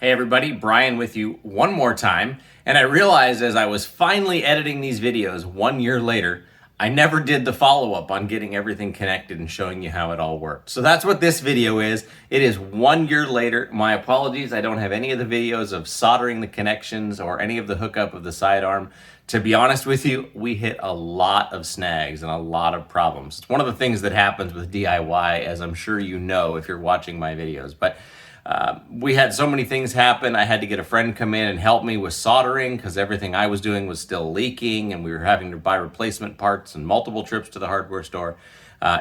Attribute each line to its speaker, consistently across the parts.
Speaker 1: Hey everybody, Brian with you one more time. And I realized as I was finally editing these videos 1 year later, I never did the follow-up on getting everything connected and showing you how it all worked. So that's what this video is. It is 1 year later. My apologies, I don't have any of the videos of soldering the connections or any of the hookup of the sidearm. To be honest with you, we hit a lot of snags and a lot of problems. It's one of the things that happens with DIY, as I'm sure you know if you're watching my videos. But we had so many things happen. I had to get a friend come in and help me with soldering because everything I was doing was still leaking and we were having to buy replacement parts and multiple trips to the hardware store.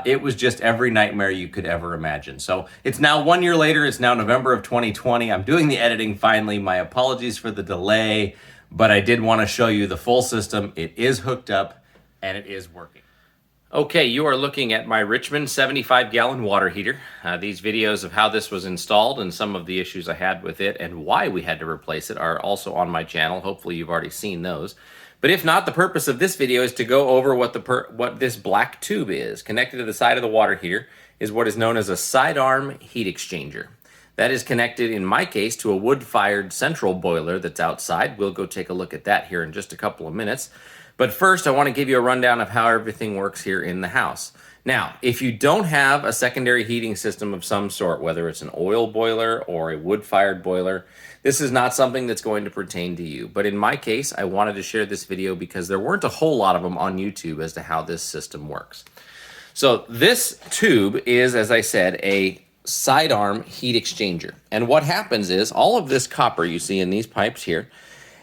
Speaker 1: It was just every nightmare you could ever imagine. So it's now 1 year later. It's now November of 2020. I'm doing the editing finally. My apologies for the delay, but I did want to show you the full system. It is hooked up and it is working. Okay, you are looking at my Richmond 75-gallon water heater. These videos of how this was installed and some of the issues I had with it and why we had to replace it are also on my channel. Hopefully you've already seen those. But if not, the purpose of this video is to go over what this black tube is. Connected to the side of the water heater is what is known as a sidearm heat exchanger. That is connected, in my case, to a wood-fired central boiler that's outside. We'll go take a look at that here in just a couple of minutes. But first, I want to give you a rundown of how everything works here in the house. Now, if you don't have a secondary heating system of some sort, whether it's an oil boiler or a wood-fired boiler, this is not something that's going to pertain to you. But in my case, I wanted to share this video because there weren't a whole lot of them on YouTube as to how this system works. So this tube is, as I said, a sidearm heat exchanger. And what happens is all of this copper you see in these pipes here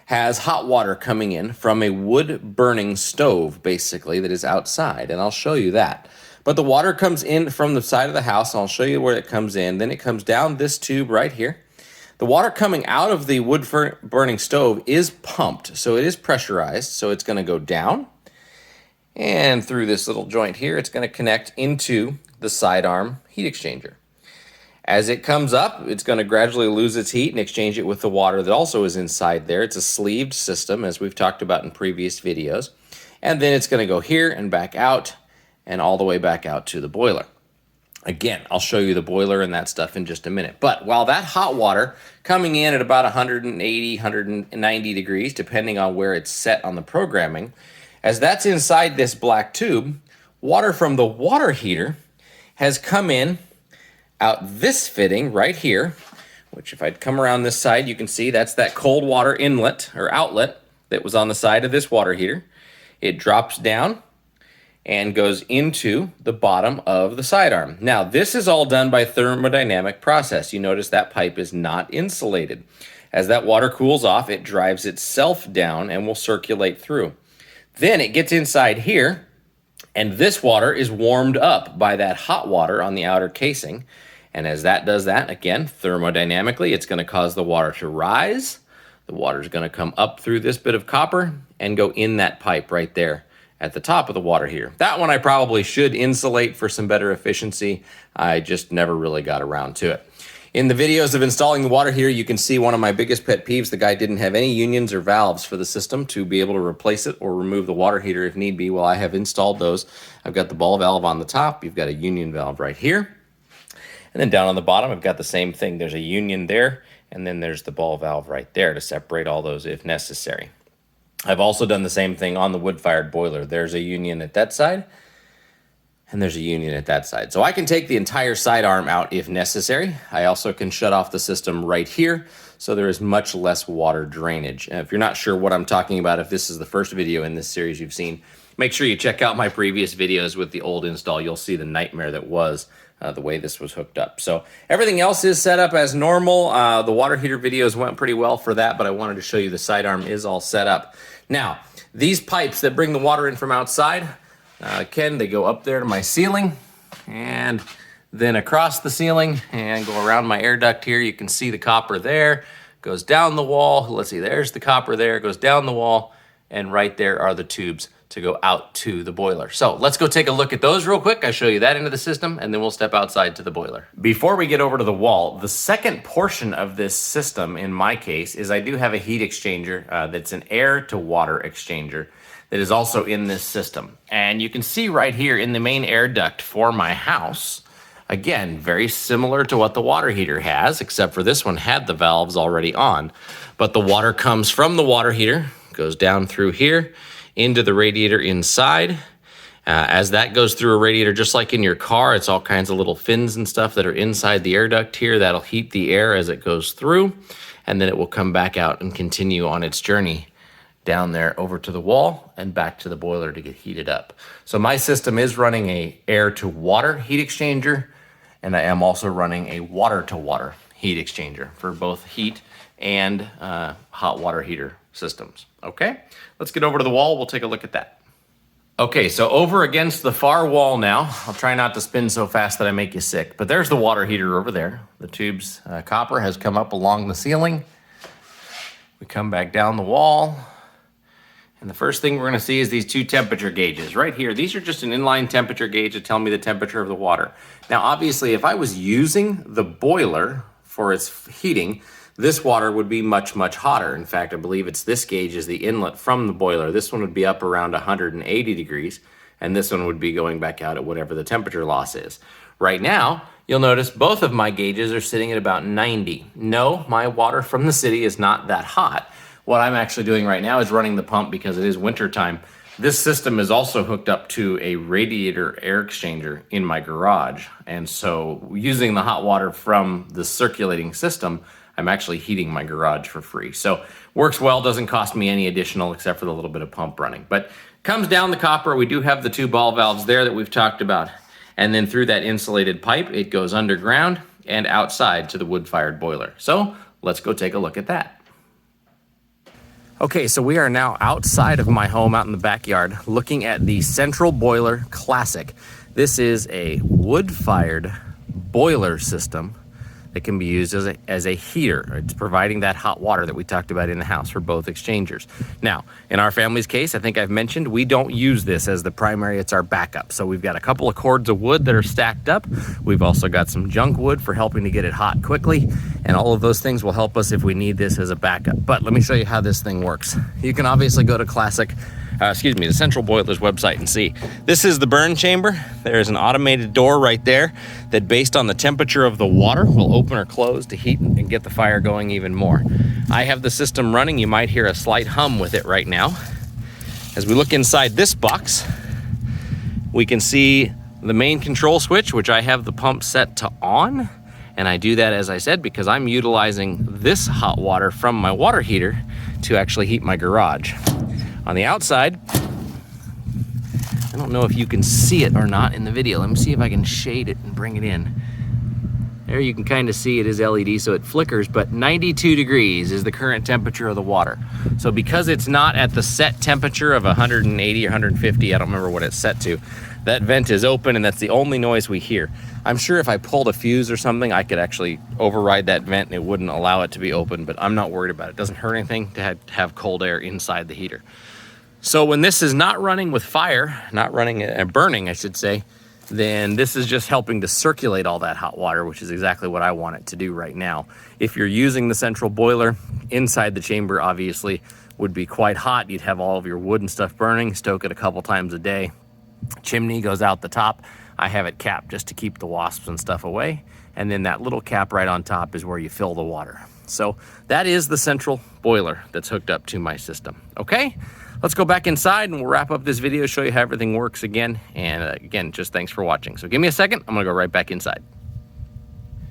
Speaker 1: has hot water coming in from a wood burning stove, basically, that is outside, and I'll show you that. But the water comes in from the side of the house, and I'll show you where it comes in. Then it comes down this tube right here. The water coming out of the wood burning stove is pumped, so it is pressurized, so it's gonna go down, and through this little joint here, it's gonna connect into the sidearm heat exchanger. As it comes up, it's going to gradually lose its heat and exchange it with the water that also is inside there. It's a sleeved system, as we've talked about in previous videos. And then it's going to go here and back out and all the way back out to the boiler. Again, I'll show you the boiler and that stuff in just a minute. But while that hot water coming in at about 180, 190 degrees, depending on where it's set on the programming, as that's inside this black tube, water from the water heater has come in out this fitting right here, which if I'd come around this side, you can see that's that cold water inlet or outlet that was on the side of this water heater. It drops down and goes into the bottom of the sidearm. Now, this is all done by thermodynamic process. You notice that pipe is not insulated. As that water cools off, it drives itself down and will circulate through. Then it gets inside here, and this water is warmed up by that hot water on the outer casing. And as that does that, again, thermodynamically, it's going to cause the water to rise. The water is going to come up through this bit of copper and go in that pipe right there at the top of the water heater. That one I probably should insulate for some better efficiency. I just never really got around to it. In the videos of installing the water heater, you can see one of my biggest pet peeves. The guy didn't have any unions or valves for the system to be able to replace it or remove the water heater if need be. Well, I have installed those. I've got the ball valve on the top. You've got a union valve right here. And then down on the bottom, I've got the same thing. There's a union there, and then there's the ball valve right there to separate all those if necessary. I've also done the same thing on the wood-fired boiler. There's a union at that side, and there's a union at that side. So I can take the entire sidearm out if necessary. I also can shut off the system right here, so there is much less water drainage. And if you're not sure what I'm talking about, if this is the first video in this series you've seen, make sure you check out my previous videos with the old install. You'll see the nightmare that was the way this was hooked up. So everything else is set up as normal. The water heater videos went pretty well for that, but I wanted to show you the sidearm is all set up. Now, these pipes that bring the water in from outside, they go up there to my ceiling and then across the ceiling and go around my air duct here. You can see the copper there, goes down the wall. Let's see, there's the copper there, goes down the wall, and right there are the tubes to go out to the boiler. So let's go take a look at those real quick. I'll show you that into the system, and then we'll step outside to the boiler. Before we get over to the wall, the second portion of this system, in my case, is I do have a heat exchanger that's an air to water exchanger that is also in this system. And you can see right here in the main air duct for my house, Again, very similar to what the water heater has, except for this one had the valves already on. But the water comes from the water heater, goes down through here into the radiator inside. As that goes through a radiator, just like in your car, it's all kinds of little fins and stuff that are inside the air duct here that'll heat the air as it goes through, and then it will come back out and continue on its journey down there over to the wall and back to the boiler to get heated up. So my system is running a air to water heat exchanger, and I am also running a water to water heat exchanger for both heat and hot water heater systems. Okay, let's get over to the wall. We'll take a look at that. Okay, so over against the far wall now. I'll try not to spin so fast that I make you sick, but there's the water heater over there. The tube's copper has come up along the ceiling. We come back down the wall, and the first thing we're gonna see is these two temperature gauges right here. These are just an inline temperature gauge to tell me the temperature of the water. Now, obviously, if I was using the boiler for its heating, this water would be much, much hotter. In fact, I believe it's this gauge is the inlet from the boiler. This one would be up around 180 degrees, and this one would be going back out at whatever the temperature loss is. Right now, you'll notice both of my gauges are sitting at about 90. No, my water from the city is not that hot. What I'm actually doing right now is running the pump because it is winter time. This system is also hooked up to a radiator air exchanger in my garage. And so using the hot water from the circulating system, I'm actually heating my garage for free. So works well, doesn't cost me any additional except for the little bit of pump running. But comes down the copper, we do have the two ball valves there that we've talked about. And then through that insulated pipe, it goes underground and outside to the wood-fired boiler. So let's go take a look at that. Okay, so we are now outside of my home, out in the backyard, looking at the Central Boiler Classic. This is a wood-fired boiler system that can be used as a heater. It's providing that hot water that we talked about in the house for both exchangers. Now, in our family's case, I think I've mentioned, we don't use this as the primary, it's our backup. So we've got a couple of cords of wood that are stacked up. We've also got some junk wood for helping to get it hot quickly. And all of those things will help us if we need this as a backup. But let me show you how this thing works. You can obviously go to the Central Boiler's website and see. This is the burn chamber. There is an automated door right there that, based on the temperature of the water, will open or close to heat and get the fire going even more. I have the system running. You might hear a slight hum with it right now. As we look inside this box, we can see the main control switch, which I have the pump set to on. And I do that, as I said, because I'm utilizing this hot water from my water heater to actually heat my garage. On the outside, I don't know if you can see it or not in the video. Let me see if I can shade it and bring it in. There you can kind of see it is LED, so it flickers, but 92 degrees is the current temperature of the water. So because it's not at the set temperature of 180 or 150, I don't remember what it's set to, that vent is open and that's the only noise we hear. I'm sure if I pulled a fuse or something, I could actually override that vent and it wouldn't allow it to be open, but I'm not worried about it. It doesn't hurt anything to have cold air inside the heater. So when this is not running with fire, not running and burning, I should say, then this is just helping to circulate all that hot water, which is exactly what I want it to do right now. If you're using the central boiler, inside the chamber obviously would be quite hot. You'd have all of your wood and stuff burning, stoke it a couple times a day. Chimney goes out the top. I have it capped just to keep the wasps and stuff away. And then that little cap right on top is where you fill the water. So that is the central boiler that's hooked up to my system. Okay? Let's go back inside and we'll wrap up this video, show you how everything works again. And again, just thanks for watching. So give me a second, I'm gonna go right back inside.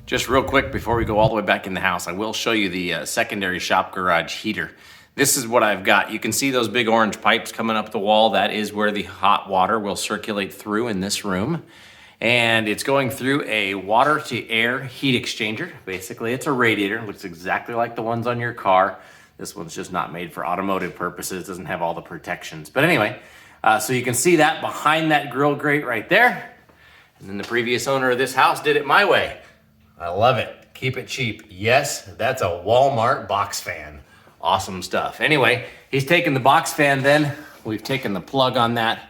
Speaker 1: Just real quick before we go all the way back in the house, I will show you the secondary shop garage heater. This is what I've got. You can see those big orange pipes coming up the wall. That is where the hot water will circulate through in this room. And it's going through a water to air heat exchanger. Basically, it's a radiator. It looks exactly like the ones on your car. This one's just not made for automotive purposes. It doesn't have all the protections. But anyway, so you can see that behind that grill grate right there. And then the previous owner of this house did it my way. I love it. Keep it cheap. Yes, that's a Walmart box fan. Awesome stuff. Anyway, he's taken the box fan then. We've taken the plug on that,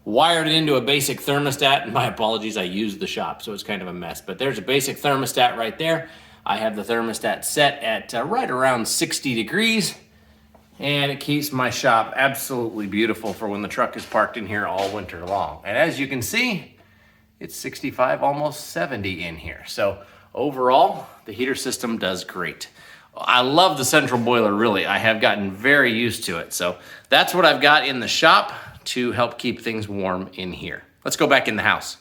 Speaker 1: wired it into a basic thermostat. And my apologies, I used the shop, so it's kind of a mess. But there's a basic thermostat right there. I have the thermostat set at right around 60 degrees. And it keeps my shop absolutely beautiful for when the truck is parked in here all winter long. And as you can see, it's 65, almost 70 in here. So overall, the heater system does great. I love the central boiler, really. I have gotten very used to it. So that's what I've got in the shop to help keep things warm in here. Let's go back in the house.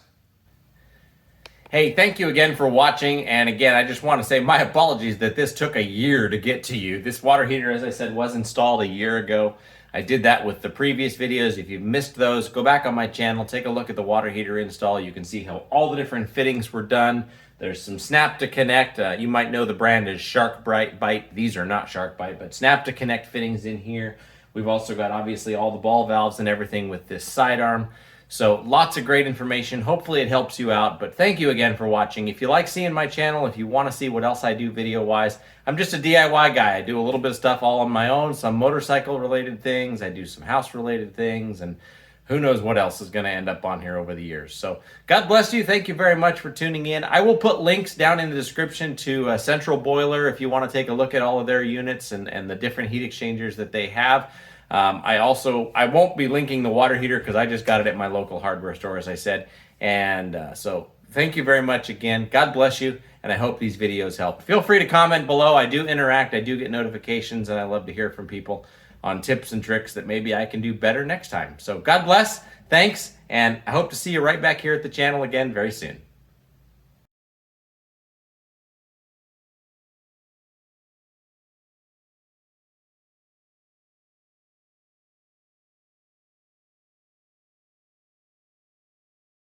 Speaker 1: Hey, thank you again for watching. And again, I just want to say my apologies that this took a year to get to you. This water heater, as I said, was installed a year ago. I did that with the previous videos. If you've missed those, go back on my channel, take a look at the water heater install. You can see how all the different fittings were done. There's some snap to connect. You might know the brand is Shark Bite. These are not Shark Bite, but snap to connect fittings in here. We've also got obviously all the ball valves and everything with this sidearm. So lots of great information. Hopefully it helps you out, but thank you again for watching. If you like seeing my channel, if you want to see what else I do video-wise, I'm just a DIY guy. I do a little bit of stuff all on my own, some motorcycle-related things. I do some house-related things, and who knows what else is going to end up on here over the years. So God bless you. Thank you very much for tuning in. I will put links down in the description to Central Boiler if you want to take a look at all of their units and the different heat exchangers that they have. I won't be linking the water heater because I just got it at my local hardware store, as I said. And so thank you very much again. God bless you, and I hope these videos help. Feel free to comment below. I do interact. I do get notifications, and I love to hear from people on tips and tricks that maybe I can do better next time. So God bless, thanks, and I hope to see you right back here at the channel again very soon.